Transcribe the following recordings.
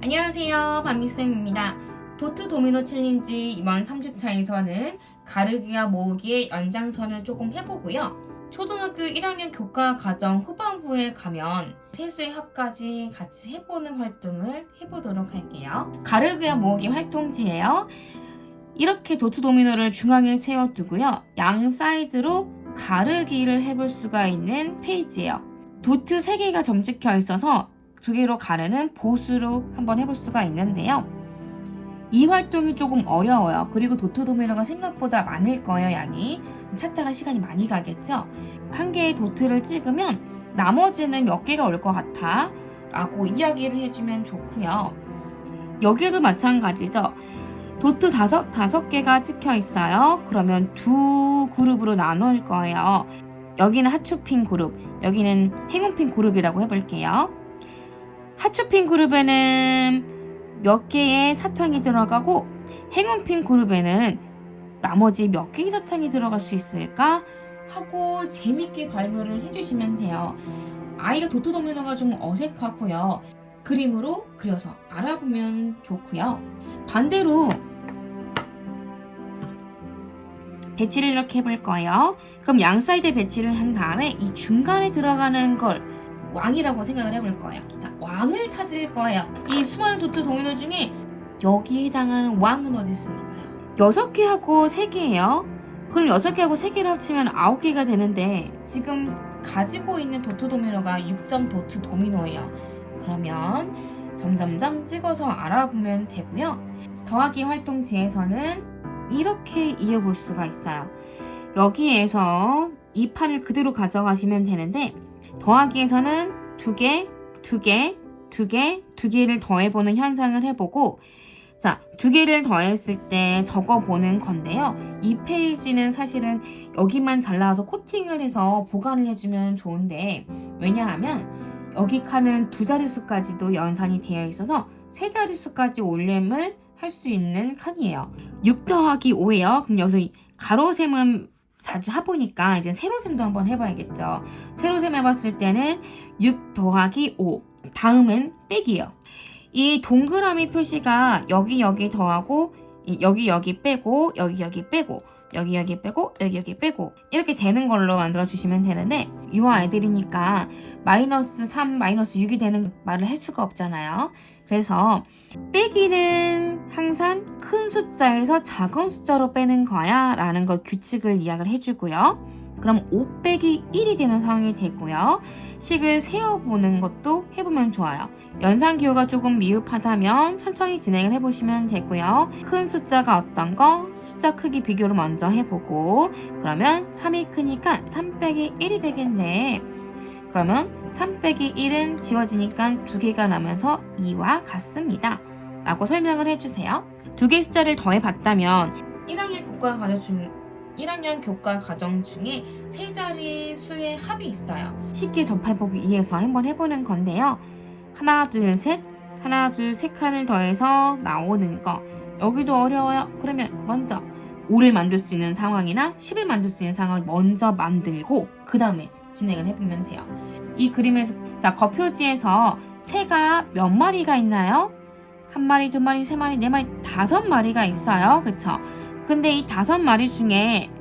안녕하세요, 밤미쌤입니다. 도트 도미노 챌린지 이번 3주차에서는 가르기와 모으기의 연장선을 조금 해보고요. 초등학교 1학년 교과 과정 후반부에 가면 세수의 합까지 같이 해보는 활동을 해보도록 할게요. 가르기와 모으기 활동지예요. 이렇게 도트 도미노를 중앙에 세워두고요. 양 사이드로 가르기를 해볼 수가 있는 페이지예요. 도트 3개가 점찍혀 있어서 2개로 가르는 보수로 한번 해볼 수가 있는데요. 이 활동이 조금 어려워요. 그리고 도트 도미노가 생각보다 많을 거예요, 양이. 찾다가 시간이 많이 가겠죠? 한 개의 도트를 찍으면 나머지는 몇 개가 올 것 같아 라고 이야기를 해주면 좋고요. 여기도 마찬가지죠. 도트 5개가 찍혀 있어요. 그러면 2그룹으로 나눌 거예요. 여기는 하추핀 그룹, 여기는 행운핀 그룹이라고 해볼게요. 하추핀 그룹에는 몇 개의 사탕이 들어가고 행운핀 그룹에는 나머지 몇 개의 사탕이 들어갈 수 있을까 하고 재밌게 발표를 해주시면 돼요. 아이가 도트 도미노가 좀 어색하고요. 그림으로 그려서 알아보면 좋고요. 반대로 배치를 이렇게 해볼 거예요. 그럼 양 사이드에 배치를 한 다음에 이 중간에 들어가는 걸 왕이라고 생각을 해볼 거예요. 자, 왕을 찾을 거예요. 이 수많은 도트 도미노 중에 여기에 해당하는 왕은 어디 있을까요? 6개하고 3개예요. 그럼 6개하고 3개를 합치면 9개가 되는데 지금 가지고 있는 도트 도미노가 6점 도트 도미노예요. 그러면 점점점 찍어서 알아보면 되고요. 더하기 활동지에서는 이렇게 이어볼 수가 있어요. 여기에서 이 판을 그대로 가져가시면 되는데 더하기에서는 2개, 2개, 2개, 2개를 더해보는 현상을 해보고 자, 2개를 더했을 때 적어보는 건데요. 이 페이지는 사실은 여기만 잘라서 코팅을 해서 보관을 해주면 좋은데 왜냐하면 여기 칸은 2자릿수까지도 연산이 되어 있어서 3자릿수까지 올림을 할 수 있는 칸이에요. 6 더하기 5예요. 그럼 여기서 가로셈은 자주 해보니까 이제 세로셈도 한번 해봐야겠죠. 세로셈 해봤을 때는 6 더하기 5 다음은 빼기예요. 이 동그라미 표시가 여기 더하고 여기 빼고 여기 빼고 여기 빼고 여기 빼고 이렇게 되는 걸로 만들어 주시면 되는데 이 아이들이니까 마이너스 3, 마이너스 6이 되는 말을 할 수가 없잖아요. 그래서 빼기는 항상 큰 숫자에서 작은 숫자로 빼는 거야 라는 걸 규칙을 이야기를 해주고요. 그럼 5 빼기 1이 되는 상황이 되고요. 식을 세어보는 것도 해보면 좋아요. 연산기호가 조금 미흡하다면 천천히 진행을 해보시면 되고요. 큰 숫자가 어떤 거 숫자 크기 비교를 먼저 해보고 그러면 3이 크니까 3 빼기 1이 되겠네. 그러면 3 빼기 1은 지워지니까 2개가 나면서 2와 같습니다. 라고 설명을 해주세요. 2개의 숫자를 더해봤다면 1학년 교과 과정 중에 3자리 수의 합이 있어요. 쉽게 접해보기 위해서 한번 해보는 건데요. 하나, 둘, 셋 칸을 더해서 나오는 거. 여기도 어려워요. 그러면 먼저 5를 만들 수 있는 상황이나 10을 만들 수 있는 상황을 먼저 만들고 그 다음에 진행을 해보면 돼요. 이 그림에서 자 겉표지에서 새가 몇 마리가 있나요? 1마리, 2마리, 3마리, 4마리, 5마리가 있어요. 그쵸? 근데 이 5마리 중에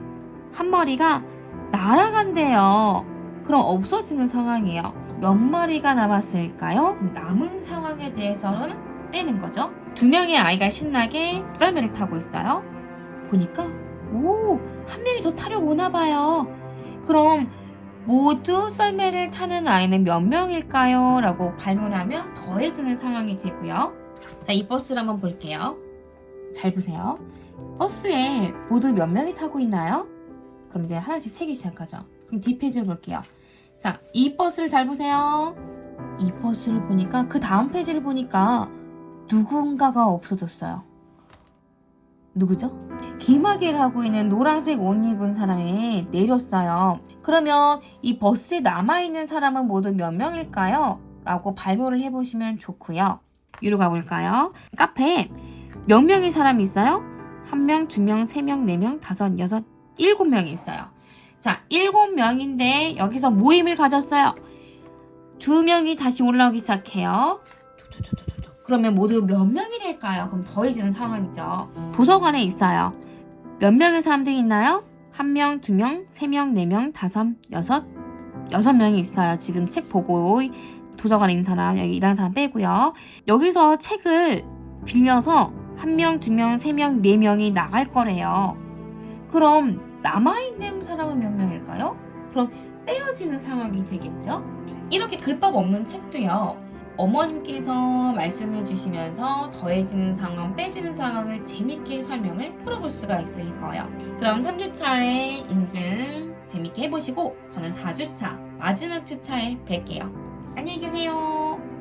한 마리가 날아간대요. 그럼 없어지는 상황이에요. 몇 마리가 남았을까요? 그럼 남은 상황에 대해서는 빼는 거죠. 2명의 아이가 신나게 썰매를 타고 있어요. 보니까 한 명이 더 타려고 오나 봐요. 그럼 모두 썰매를 타는 아이는 몇 명일까요? 라고 발문하면 더해지는 상황이 되고요. 자, 이 버스를 한번 볼게요. 잘 보세요. 버스에 모두 몇 명이 타고 있나요? 그럼 이제 하나씩 세기 시작하죠. 그럼 뒷페이지를 볼게요. 자, 이 버스를 잘 보세요. 이 버스를 보니까 그 다음 페이지를 보니까 누군가가 없어졌어요. 누구죠? 기마개를 하고 있는 노란색 옷 입은 사람이 내렸어요. 그러면 이 버스에 남아있는 사람은 모두 몇 명일까요? 라고 발표를 해보시면 좋고요. 위로 가볼까요? 카페에 몇 명의 사람이 있어요? 1명, 2명, 3명, 4명, 5, 6, 7명이 있어요. 자, 7명인데 여기서 모임을 가졌어요. 2명이 다시 올라오기 시작해요. 그러면 모두 몇 명이 될까요? 그럼 더해지는 상황이죠. 도서관에 있어요. 몇 명의 사람들이 있나요? 1명, 2명, 3명, 4명, 5, 6명이 있어요. 지금 책 보고 도서관에 있는 사람, 여기 일하는 사람 빼고요. 여기서 책을 빌려서 1명, 2명, 3명, 4명이 나갈 거래요. 그럼 남아있는 사람은 몇 명일까요? 그럼 떼어지는 상황이 되겠죠? 이렇게 글법 없는 책도요. 어머님께서 말씀해 주시면서 더해지는 상황, 빼지는 상황을 재밌게 설명을 풀어볼 수가 있을 거예요. 그럼 3주차에 인증 재밌게 해보시고 저는 4주차, 마지막 주차에 뵐게요. 안녕히 계세요.